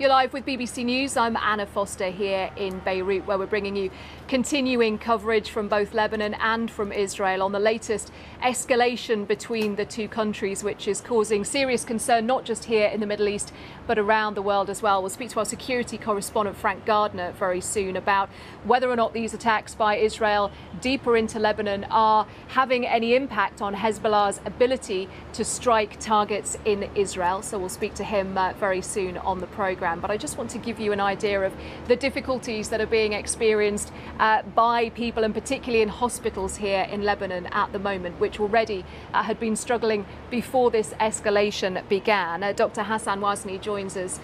You're live with BBC News. I'm Anna Foster here in Beirut, where we're bringing you continuing coverage from both Lebanon and from Israel on the latest escalation between the two countries, which is causing serious concern not just here in the Middle East, but around the world as well. We'll speak to our security correspondent Frank Gardner very soon about whether or not these attacks by Israel deeper into Lebanon are having any impact on Hezbollah's ability to strike targets in Israel. So we'll speak to him very soon on the programme. But I just want to give you an idea of the difficulties that are being experienced by people, and particularly in hospitals here in Lebanon at the moment, which already had been struggling before this escalation began. Dr. Hassan Wazni joins us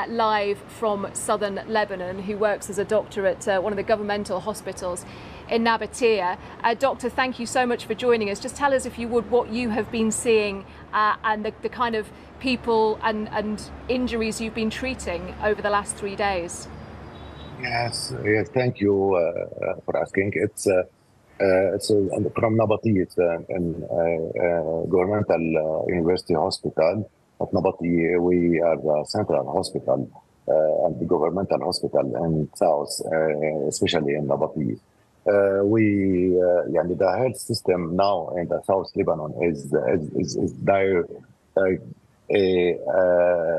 live from southern Lebanon, who works as a doctor at one of the governmental hospitals in Nabatea. Doctor, thank you so much for joining us. Just tell us, if you would, what you have been seeing and the kind of people and injuries you've been treating over the last 3 days. Yes, thank you for asking. It's from Nabatea, it's a governmental university hospital. At Nabatea, we are a central hospital and the governmental hospital in south, especially in Nabatea. The health system now in the South Lebanon is dire,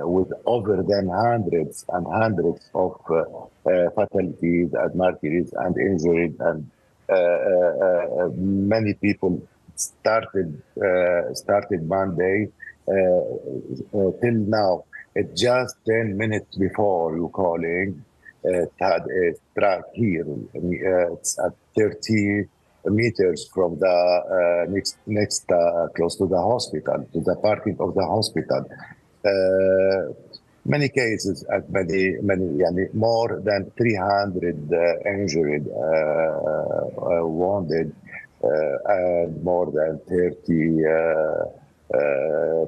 with over than hundreds and hundreds of fatalities and martyrs and injuries, and many people started Monday till now. It just 10 minutes before you calling. It had a track here. It's at 30 meters from the next close to the hospital, to the parking of the hospital. Many cases, many more than 300 injured, wounded, and more than 30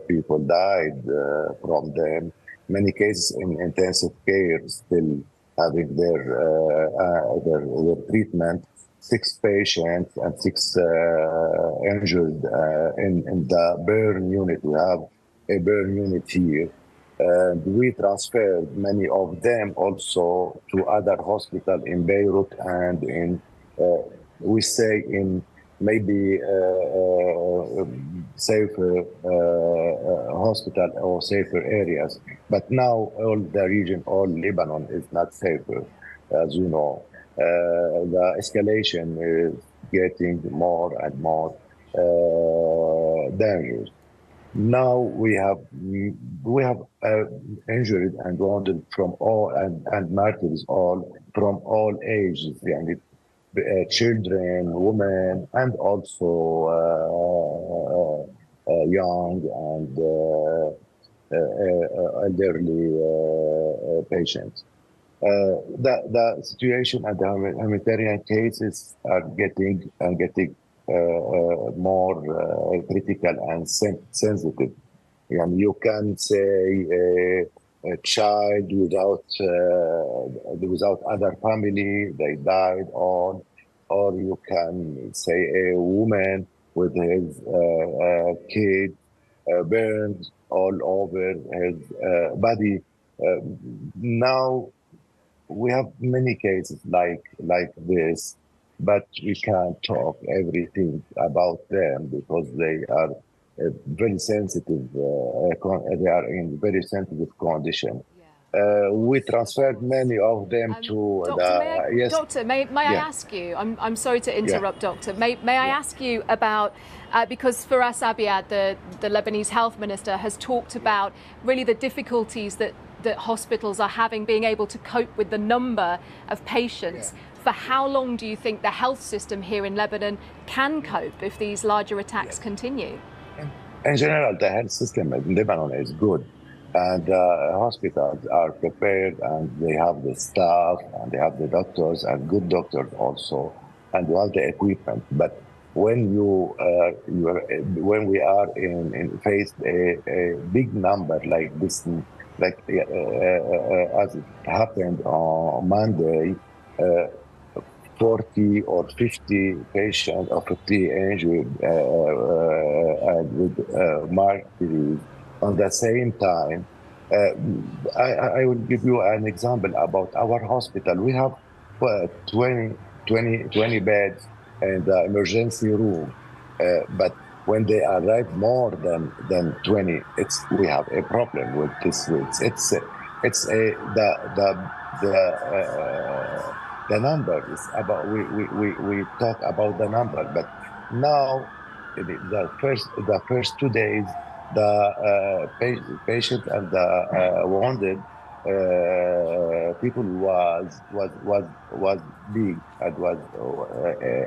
people died from them. Many cases in intensive care still having their treatment. 6 patients and 6 injured in the burn unit. We have a burn unit here. And we transferred many of them also to other hospitals in Beirut and in, we say, in maybe safer hospital or safer areas. But now all the region, all Lebanon is not safer, as you know. The escalation is getting more and more dangerous. Now we have injured and wounded from all and martyrs all from all ages, children, women, and also young and elderly patients. The situation and the humanitarian cases are getting more critical and sensitive. And you can say a child without other family, they died on, or you can say a woman with his kid burned all over his body. Now we have many cases like this, but we can't talk everything about them because they are very sensitive. They are in very sensitive condition. We transferred many of them to Doctor, Doctor, may I ask you? I'm sorry to interrupt, Doctor. May I ask you about because Firas Abiad, the Lebanese health minister, has talked about really the difficulties that hospitals are having being able to cope with the number of patients. For how long do you think the health system here in Lebanon can cope if these larger attacks continue? In general, the health system in Lebanon is good, and hospitals are prepared, and they have the staff, and they have the doctors, and good doctors also, and they have the equipment. But when when we are faced a big number like this, like as it happened on Monday, 40 or 50 patients or 50 injured and with martyrs on the same time, I will give you an example about our hospital. We have 20, 20 beds in the emergency room, but when they arrive more than 20, we have a problem with this. It's a the number is about we talk about the number, but now the first 2 days the patient and the wounded people was big and was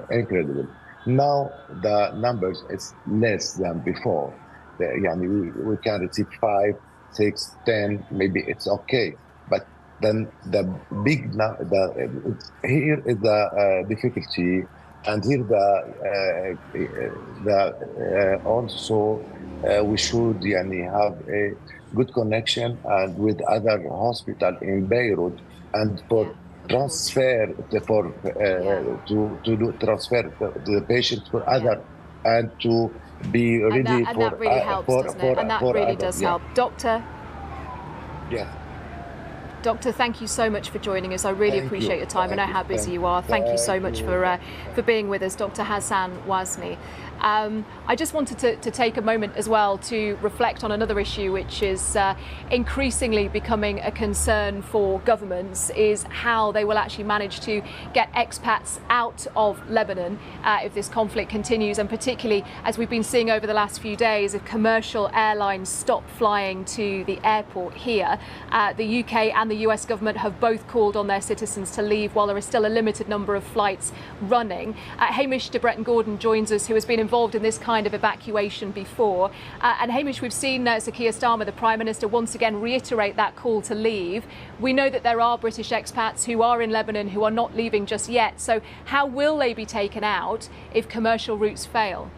incredible. Now the numbers is less than before. Yani we can receive 5, 6, 10, maybe it's okay. But then the here is the difficulty, and here the also we should yani, have a good connection and with other hospital in Beirut, and for transfer to do transfer the patient for other, and to be ready and that really helps, doesn't it? And that really does help. Doctor? Yes. Doctor, thank you so much for joining us. I really appreciate your time. I know how busy you are. Thank you so much for being with us, Dr. Hassan Wazni. I just wanted to take a moment as well to reflect on another issue which is increasingly becoming a concern for governments, is how they will actually manage to get expats out of Lebanon if this conflict continues, and particularly as we've been seeing over the last few days, if commercial airlines stop flying to the airport here. The UK and the US government have both called on their citizens to leave while there is still a limited number of flights running. Hamish de Bretton-Gordon joins us, who has been involved in this kind of evacuation before. And Hamish, we've seen Sir Keir Starmer, the Prime Minister, once again reiterate that call to leave. We know that there are British expats who are in Lebanon who are not leaving just yet. So how will they be taken out if commercial routes fail?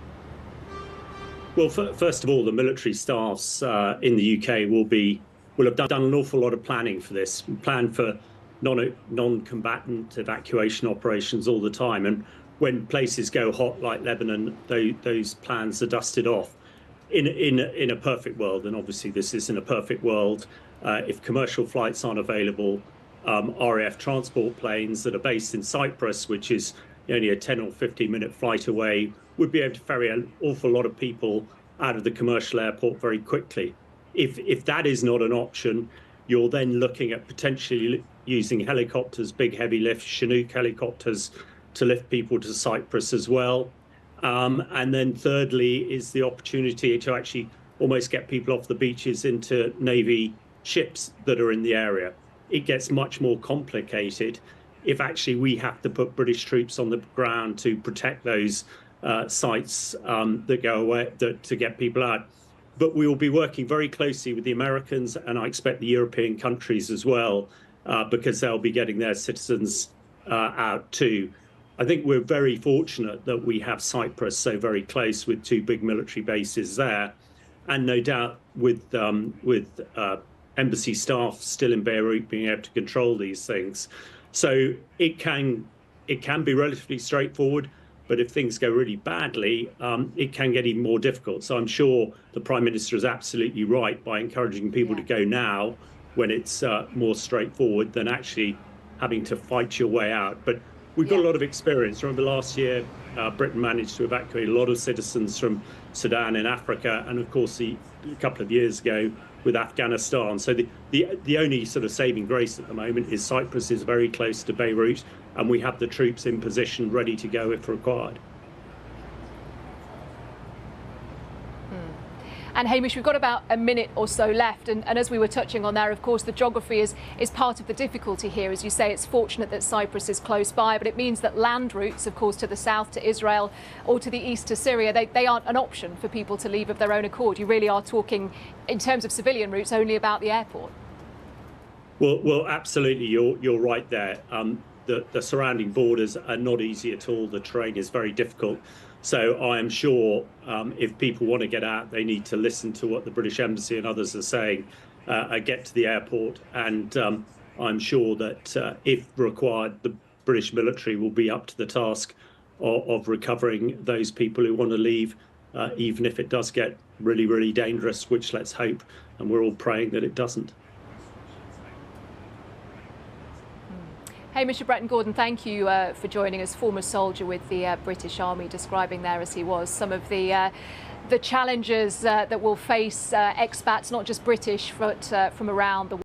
Well, first of all, the military staffs in the UK will have done an awful lot of planning for this, plan for non-combatant evacuation operations all the time. And when places go hot like Lebanon, those plans are dusted off. In a perfect world, and obviously this isn't a perfect world, if commercial flights aren't available, RAF transport planes that are based in Cyprus, which is only a 10 or 15-minute flight away, would be able to ferry an awful lot of people out of the commercial airport very quickly. If that is not an option, you're then looking at potentially using helicopters, big heavy lift Chinook helicopters, to lift people to Cyprus as well. And then thirdly is the opportunity to actually almost get people off the beaches into Navy ships that are in the area. It gets much more complicated if actually we have to put British troops on the ground to protect those sites that go away, to get people out. But we will be working very closely with the Americans, and I expect the European countries as well, because they'll be getting their citizens out too. I think we're very fortunate that we have Cyprus so very close, with 2 big military bases there, and no doubt with embassy staff still in Beirut being able to control these things. So it can be relatively straightforward, but if things go really badly, it can get even more difficult. So I'm sure the Prime Minister is absolutely right by encouraging people to go now, when it's more straightforward than actually having to fight your way out. But we've got a lot of experience. Remember last year, Britain managed to evacuate a lot of citizens from Sudan in Africa, and of course a couple of years ago with Afghanistan. So the only sort of saving grace at the moment is Cyprus is very close to Beirut, and we have the troops in position ready to go if required. And Hamish, we've got about a minute or so left, and as we were touching on there, of course, the geography is part of the difficulty here. As you say, it's fortunate that Cyprus is close by, but it means that land routes, of course, to the south to Israel or to the east to Syria, they aren't an option for people to leave of their own accord. You really are talking, in terms of civilian routes, only about the airport. Well, absolutely, you're right there. The surrounding borders are not easy at all. The terrain is very difficult. So I am sure if people want to get out, they need to listen to what the British Embassy and others are saying, get to the airport. And I'm sure that if required, the British military will be up to the task of recovering those people who want to leave, even if it does get really, really dangerous, which let's hope, and we're all praying that it doesn't. Hamish Breton-Gordon, thank you for joining us. Former soldier with the British Army, describing there as he was some of the challenges that will face expats, not just British, but from around the world.